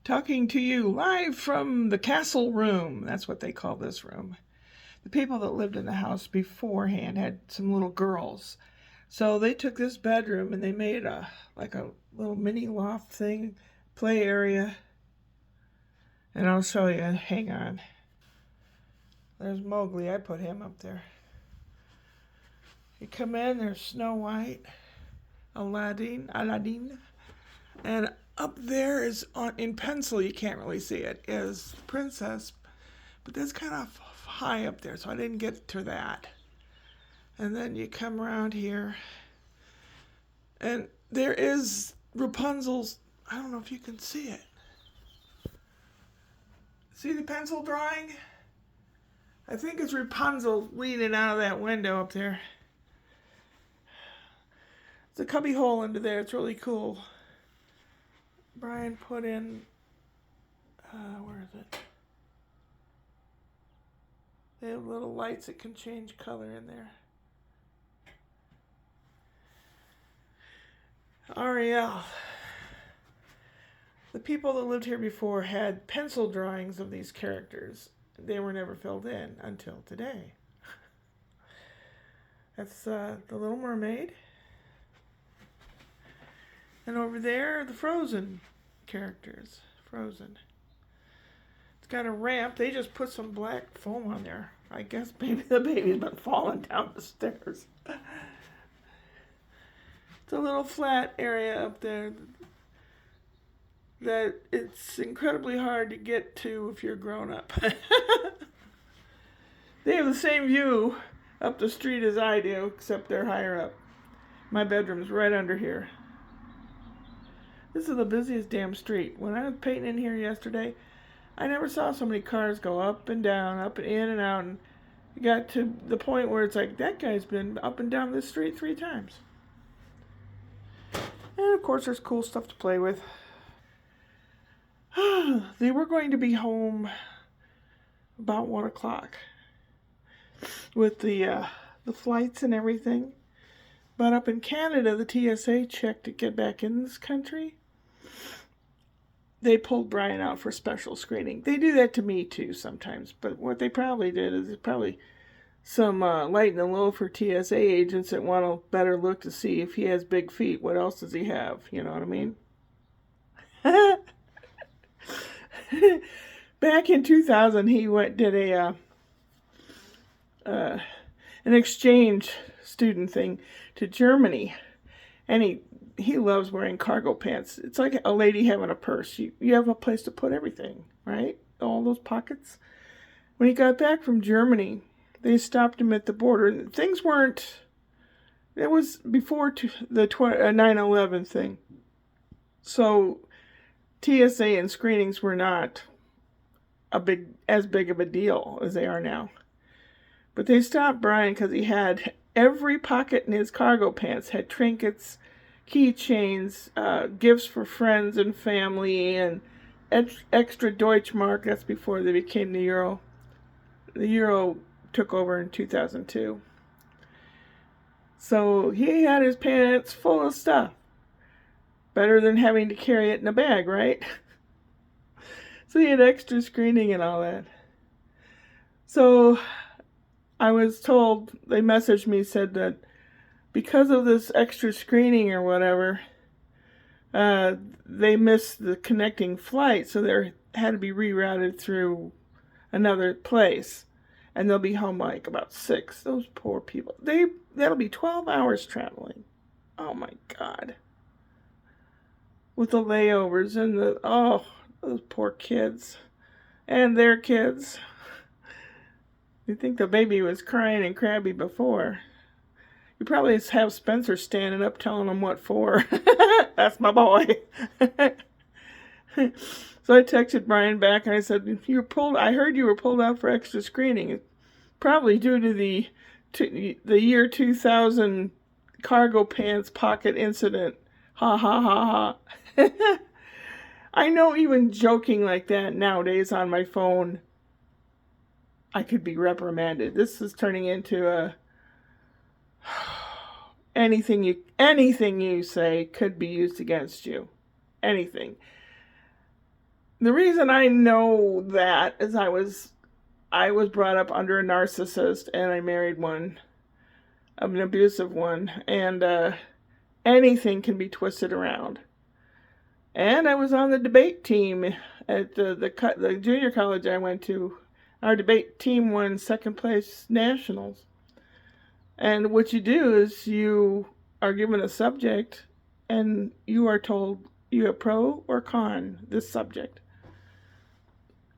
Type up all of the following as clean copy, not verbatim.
talking to you live from the castle room. That's what they call this room. The people that lived in the house beforehand had some little girls. So they took this bedroom and they made a little mini loft thing, play area. And I'll show you. Hang on. There's Mowgli. I put him up there. You come in, there's Snow White, Aladdin, and up there is in pencil, you can't really see it, is Princess, but that's kind of high up there, so I didn't get to that. And then you come around here, and there is Rapunzel's, I don't know if you can see it. See the pencil drawing? I think it's Rapunzel leaning out of that window up there. It's a cubby hole under there. It's really cool. Brian put in, where is it? They have little lights that can change color in there. Ariel. The people that lived here before had pencil drawings of these characters. They were never filled in until today. That's the Little Mermaid. And over there, the Frozen characters. Frozen. It's got a ramp. They just put some black foam on there. I guess maybe the baby's been falling down the stairs. It's a little flat area up there that it's incredibly hard to get to if you're grown up. They have the same view up the street as I do, except they're higher up. My bedroom's right under here. This is the busiest damn street. When I was painting in here yesterday, I never saw so many cars go up and down, up and in and out, and it got to the point where it's like, that guy's been up and down this street 3 times. And of course, there's cool stuff to play with. They were going to be home about 1 o'clock with the flights and everything. But up in Canada, the TSA checked to get back in this country. They pulled Brian out for special screening. They do that to me too sometimes. But what they probably did is probably some light in the low for TSA agents that want a better look to see if he has big feet. What else does he have? You know what I mean? Back in 2000, he did an exchange student thing to Germany, and he loves wearing cargo pants. It's like a lady having a purse. You have a place to put everything, right? All those pockets. When he got back from Germany, they stopped him at the border. Things weren't. It was before the 9/11 thing, so TSA and screenings were not as big of a deal as they are now. But they stopped Brian because he had every pocket in his cargo pants had trinkets, keychains, gifts for friends and family, and extra Deutschmark. That's before they became the euro. The euro took over in 2002. So he had his pants full of stuff. Better than having to carry it in a bag, right? So he had extra screening and all that. So I was told, they messaged me, said that because of this extra screening or whatever, they missed the connecting flight, so they had to be rerouted through another place. And they'll be home like about 6. Those poor people. That'll be 12 hours traveling. Oh my God. With the layovers and those poor kids. And their kids. You'd think the baby was crying and crabby before. You probably have Spencer standing up telling him what for. That's my boy. So I texted Brian back and I said, I heard you were pulled out for extra screening. Probably due to the year 2000 cargo pants pocket incident. Ha ha ha ha. I know even joking like that nowadays on my phone, I could be reprimanded. This is turning into anything you say could be used against you. Anything. The reason I know that is I was brought up under a narcissist, and I married one, an abusive one, and anything can be twisted around. And I was on the debate team at the junior college I went to. Our debate team won second place nationals. And what you do is you are given a subject, and you are told you are pro or con this subject.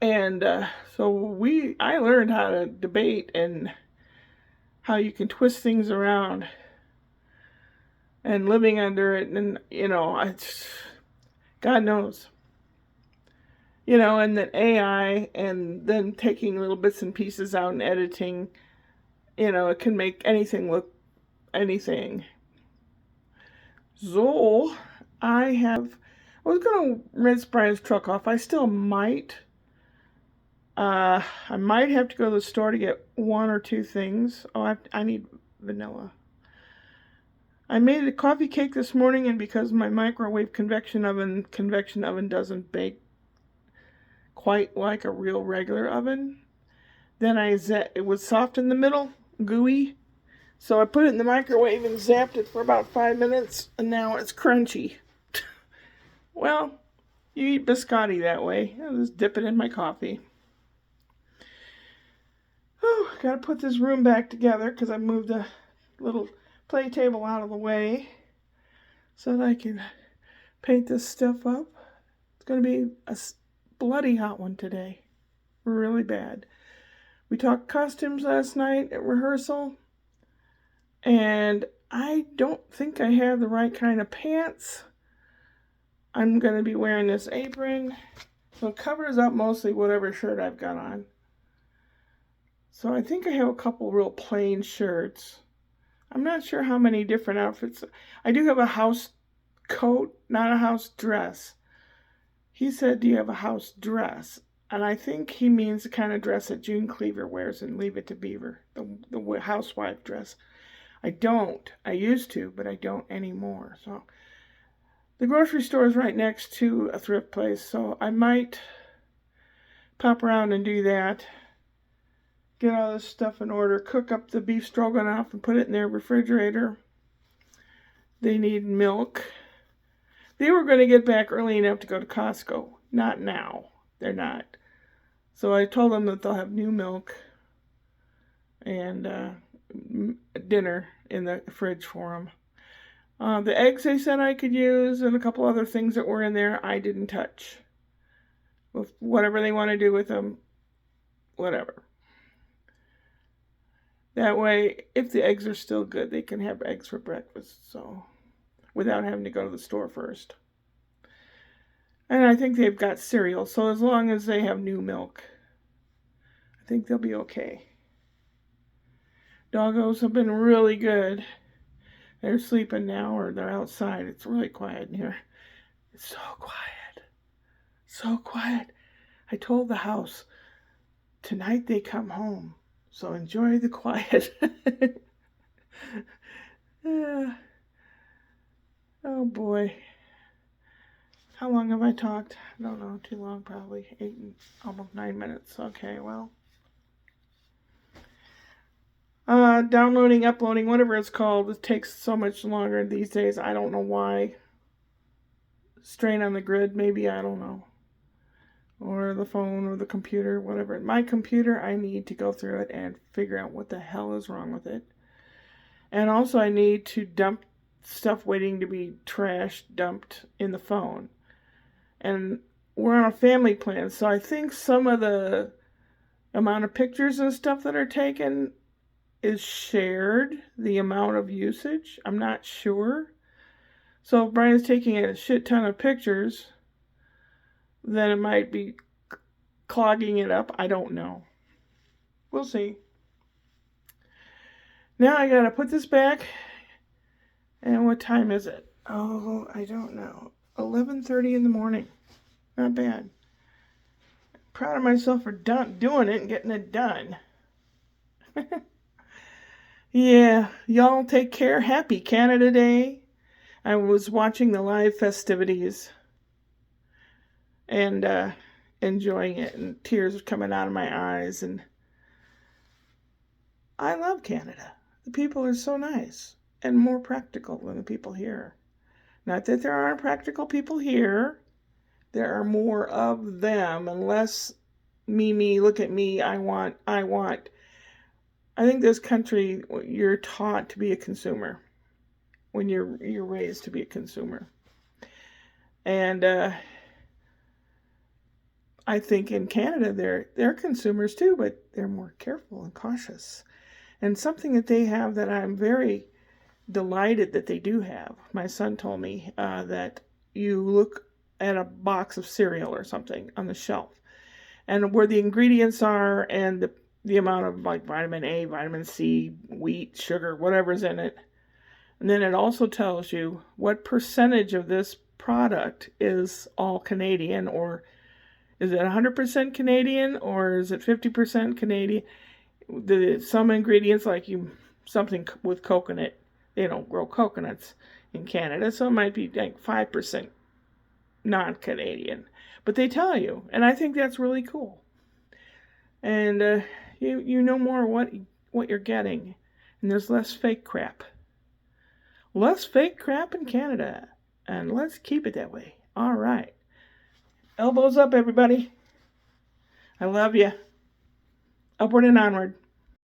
And I learned how to debate and how you can twist things around, and living under it, and God knows. And then AI, and then taking little bits and pieces out and editing, it can make anything look anything. So, I was going to rinse Brian's truck off. I still might. I might have to go to the store to get one or two things. Oh, I need vanilla. I made a coffee cake this morning, and because my microwave convection oven doesn't bake quite like a real regular oven, then it was soft in the middle, gooey, so I put it in the microwave and zapped it for about 5 minutes, and now it's crunchy. Well, you eat biscotti that way. I'll just dip it in my coffee. Oh, gotta put this room back together because I moved a little play table out of the way so that I can paint this stuff up. It's going to be a bloody hot one today. Really bad. We talked costumes last night at rehearsal, and I don't think I have the right kind of pants. I'm going to be wearing this apron, so it covers up mostly whatever shirt I've got on. So I think I have a couple real plain shirts. I'm not sure how many different outfits. I do have a house coat, not a house dress. He said, do you have a house dress? And I think he means the kind of dress that June Cleaver wears in Leave It to Beaver, the housewife dress. I don't. I used to, but I don't anymore. So the grocery store is right next to a thrift place, so I might pop around and do that. Get all this stuff in order, cook up the beef stroganoff and put it in their refrigerator. They need milk. They were going to get back early enough to go to Costco. Not now. They're not. So I told them that they'll have new milk and dinner in the fridge for them. The eggs they said I could use and a couple other things that were in there I didn't touch. With whatever they want to do with them, whatever. That way, if the eggs are still good, they can have eggs for breakfast, so without having to go to the store first. And I think they've got cereal, so as long as they have new milk, I think they'll be okay. Doggos have been really good. They're sleeping now, or they're outside. It's really quiet in here. It's so quiet. So quiet. I told the house, tonight they come home. So enjoy the quiet. Oh boy. How long have I talked? I don't know, too long probably. 8 and almost 9 minutes. Okay, well. Downloading, uploading, whatever it's called, it takes so much longer these days. I don't know why. Strain on the grid, maybe, I don't know. Or the phone or the computer, whatever. My computer, I need to go through it and figure out what the hell is wrong with it. And also I need to dump stuff waiting to be trashed, dumped in the phone. And we're on a family plan, so I think some of the amount of pictures and stuff that are taken is shared, the amount of usage. I'm not sure. So if Brian's taking a shit ton of pictures, then it might be clogging it up. I don't know. We'll see. Now I gotta put this back. And what time is it? Oh, I don't know. 11:30 in the morning. Not bad. Proud of myself for doing it and getting it done. Yeah, y'all take care. Happy Canada Day. I was watching the live festivities. And enjoying it, and tears are coming out of my eyes. And I love Canada. The people are so nice and more practical than the people here. Not that there aren't practical people here. There are more of them and less me, look at me, I want. I think this country, you're taught to be a consumer when you're raised to be a consumer. And I think in Canada they're consumers too, but they're more careful and cautious. And something that they have that I'm very delighted that they do have. My son told me that you look at a box of cereal or something on the shelf, and where the ingredients are and the amount of like vitamin A, vitamin C, wheat, sugar, whatever's in it. And then it also tells you what percentage of this product is all Canadian, or is it 100% Canadian, or is it 50% Canadian? Some ingredients, like something with coconut, they don't grow coconuts in Canada, so it might be like 5% non-Canadian. But they tell you, and I think that's really cool. And you know more what you're getting, and there's less fake crap. Less fake crap in Canada, and let's keep it that way. All right. Elbows up, everybody. I love you. Upward and onward.